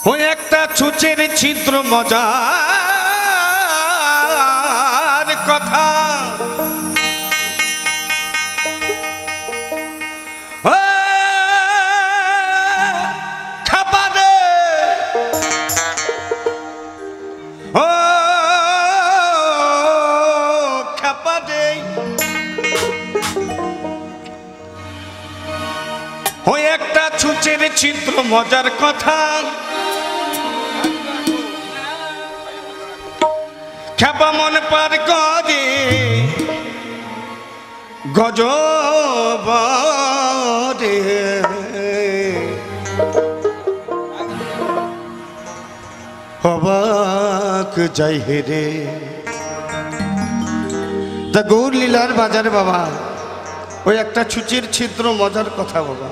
ওই একটা ছুঁচের ছিদ্র মজার কথা খাবারে ও খাবারে ওই একটা ছুঁচের ছিদ্র মজার কথা খেপা মন পার করে গজবরে অবাক যাই হেরে তা গৌর লীলার বাজার বাবা ওই একটা ছুঁচির ছিদ্র মজার কথা বাবা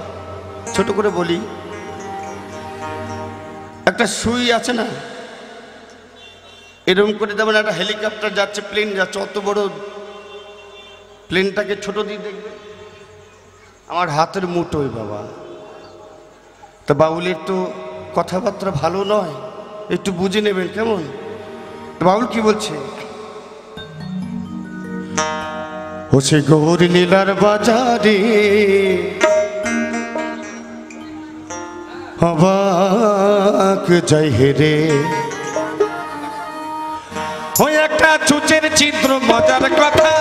ছোট করে বলি একটা সুই আছে না এরকম করে যেমন একটা হেলিকপ্টার যাচ্ছে প্লেন যাচ্ছে অত বড় প্লেনটাকে ছোট দিয়ে দেখবে আমার হাতের মুঠোই বাবা তা বাউলের তো কথাবার্তা ভালো নয় একটু বুঝে নেবেন কেমন বাউল কি বলছে ও সে গৌর লীলার বাজারে অবাক যাই হেরে ওই একটা ছুঁচের ছিদ্র মজার কথা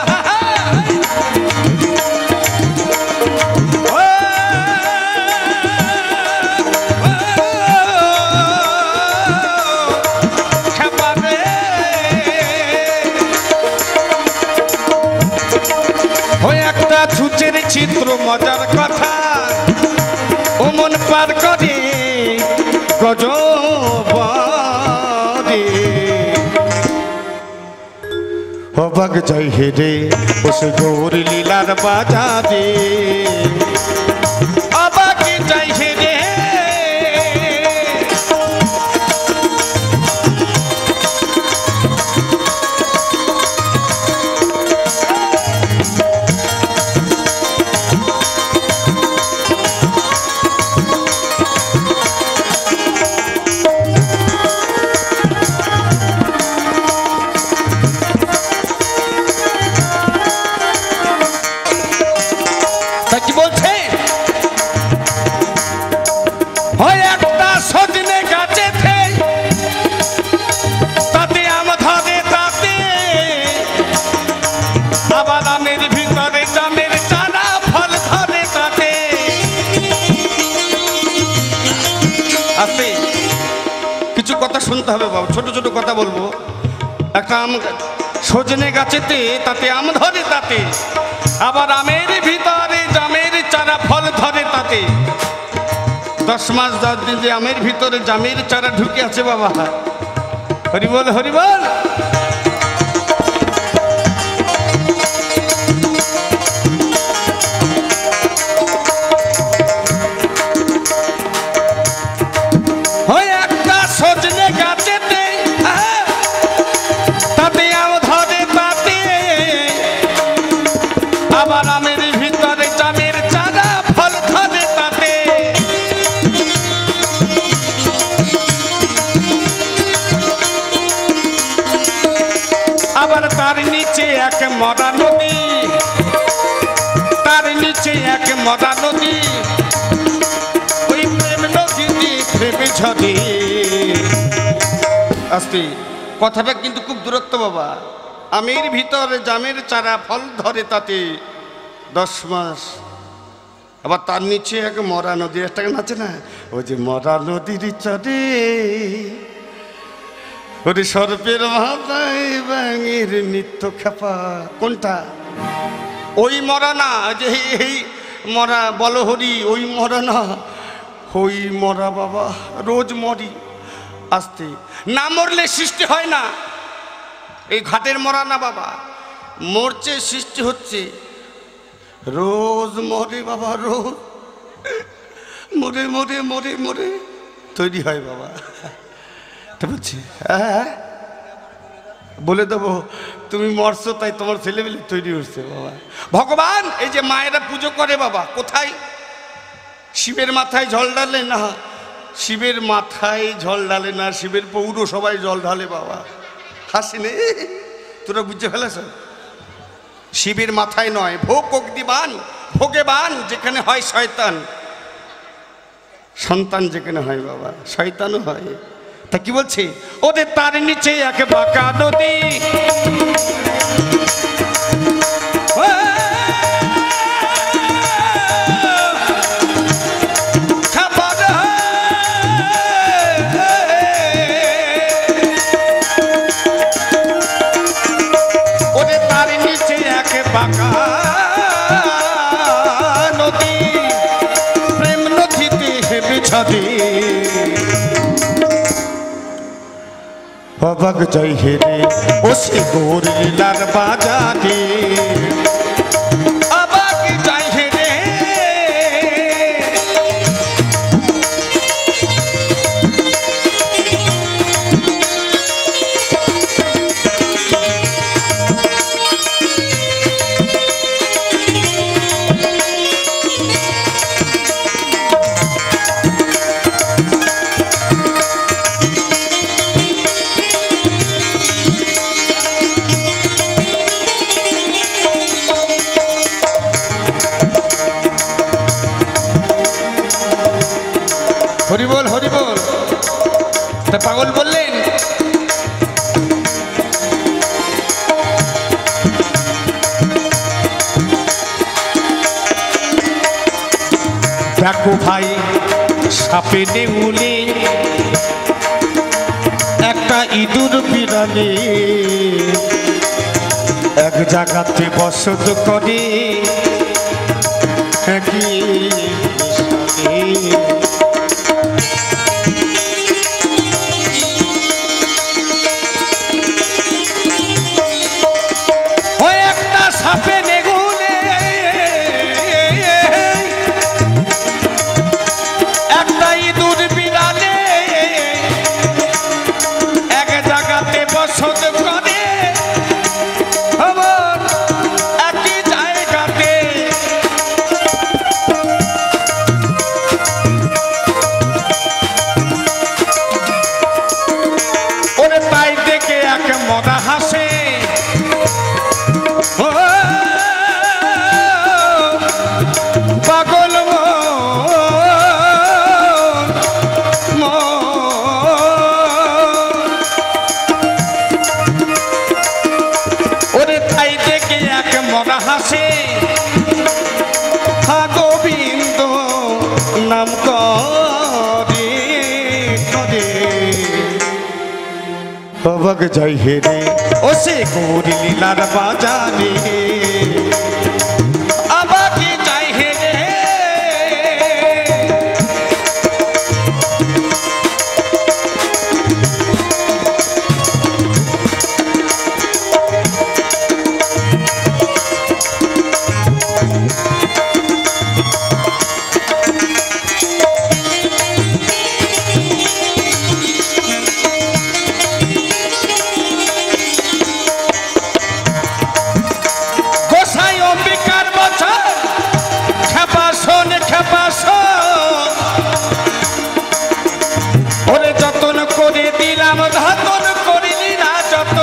ওই একটা ছুঁচের ছিদ্র মজার কথা ও মন পার করে গজবরে অবাক যাই হেরে বসে গৌর লীলার বাজারে অবাক যাই হেরে কিছু কথা শুনতে হবে বাবু ছোট ছোট কথা বলবো একটা আম সজনে গাছেতে তাতে আম ধরে তাতে আবার আমের ভিতরে জামের চারা ফল ধরে তাতে 10 মাস 10 দিন যে আমের ভিতরে জামের চারা ঢুকে আছে বাবা হরিবল হরিবল তার নিচে এক মরা নদী তার নিচে এক মরা নদী ওই প্রেম নদী প্রেমে ঝরে আস্তে কথাটা কিন্তু খুব দূরত্ব বাবা আমের ভিতরে জামের চারা ফল ধরে তাতে 10 মাস আবার তার নিচে এক মরা নদী একটা আছে না ওই যে মরা নদীর চরে ওরে সর্পের মাথায় ব্যাঙের নিত্য খেপা কোনটা ওই মরা না যে এই মরা বলহরি ওই মরা না ওই মরা বাবা রোজ মরি আসতে না মরলে সৃষ্টি হয় না এই ঘাটের মরা না বাবা মরছে সৃষ্টি হচ্ছে রোজ মরে বাবা রোজ মরে মরে মরে মরে তৈরি হয় বাবা বলছি হ্যাঁ বলে দেবো তুমি মরছো তাই তোমার ছেলেমেলে তৈরি হচ্ছে বাবা ভগবান এই যে মায়েরা পুজো করে বাবা কোথায় শিবের মাথায় জল ঢালে না শিবের মাথায় জল ঢালে না, শিবের পৌরসভায় জল ঢালে বাবা। হাসিনে তোরা বুঝতে ফেলেছ? শিবের মাথায় নয়, ভোগদিবান ভোগেবান যেখানে হয় শয়তান, সন্তান যেখানে হয় বাবা শয়তানও হয়। তা কি বলছে? ওদের তার নিচে এক বাঁকা নদী, ওদের তার নিচে এক বাঁকা নদী, প্রেম নদীতে হেবে ছাদে অবাক জয় হেরে ও সে গোর লীলার বাজারে, অবাক জয় হেরে হরি বল হরি বল। তা পাগল বললেন দেখো ভাই সাপে নেউলে একটা ইঁদুর বিড়ালে এক জায়গাতে বসত করে একই সাপে নেগুলে একটা ইঁদুর বিড়ালে এক জায়গাতে বসত করে আমার একই জায়গাতে। ওরে তাই দেখে এক মদা হাসে, পাগল ওরে তাই দেখে এক মরা হাসে, হা গোবিন্দ নাম করে করে অবাক জয় হেরে ও সে গৌর লীলার বাজারে, অবাক জয় হেরে ওরে যতন করে দিলাম ধাতন করিলি না যত,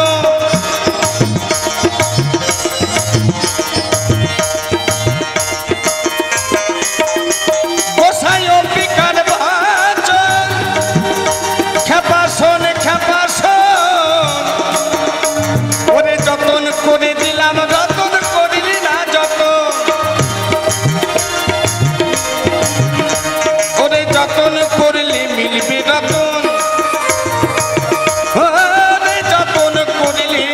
গোসাই অম্বিকার বাচন খেপাসন খেপাসন, ওরে যতন করে দিলাম যতন করিলি না যত, ওরে যতন করলে মিলবে রতন, ওরে যতন করলে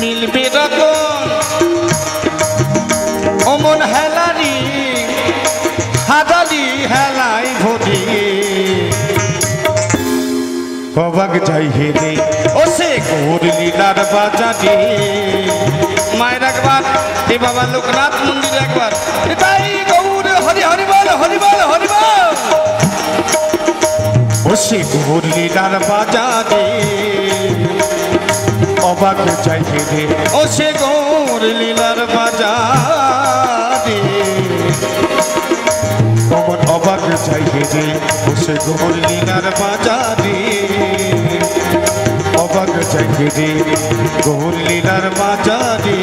মিলবে রতন। অমন হেলারি হাজারি হেলাই ভরি অবাক যাই হেরে ও সে গৌর লীলার বাজারে। মায়ের একবার এ বাবা লোকনাথ মন্দির একবার তাই গৌর হরি হরি বল হরি বল হরি বল। ও সে গৌর লীলার বাজারে অবাক যাই হেরে ও সে গৌর লীলার বাজারে। অমন অবাক চাইবে যে বসে গোর লীলার বাজারে অবাক চাইবে যে গোর লীলার বাজারে